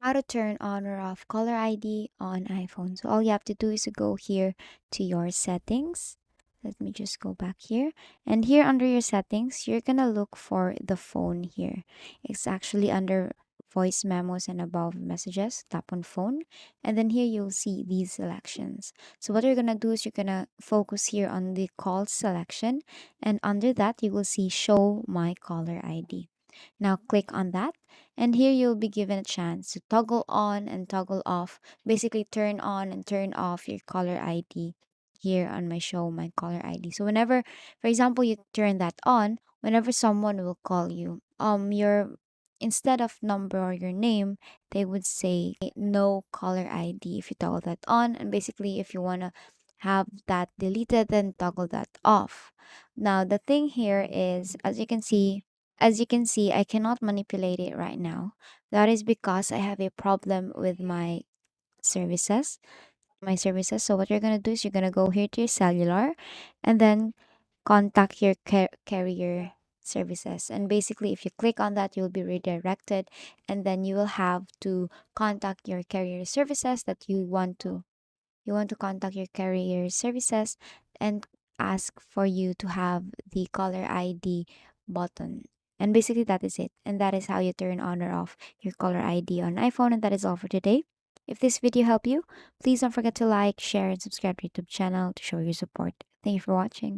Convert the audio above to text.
How to turn on or off caller ID on iPhone. So all you have to do is to go here to your settings. Let me just go back here. And here under your settings, you're gonna look for the phone here. It's actually under voice memos and above messages. Tap on phone. And then here you'll see these selections. So what you're gonna do is you're gonna focus here on the call selection. And under that, you will see show my caller ID. Now click on that, and here you'll be given a chance to toggle on and toggle off, basically turn on and turn off your caller ID here on my show, my caller ID. So whenever, for example, you turn that on, whenever someone will call you, your instead of number or your name, they would say no caller ID if you toggle that on. And basically, if you wanna have that deleted, then toggle that off. Now the thing here is, as you can see, I cannot manipulate it right now. That is because I have a problem with services, my services. So what you're gonna do is you're gonna go here to your cellular, and then contact your carrier services. And basically, if you click on that, you'll be redirected, and then you will have to contact your carrier services that you want to contact your carrier services and ask for you to have the caller ID button. And basically, that is it. And that is how you turn on or off your caller ID on iPhone. And that is all for today. If this video helped you, please don't forget to like, share, and subscribe to our YouTube channel to show your support. Thank you for watching.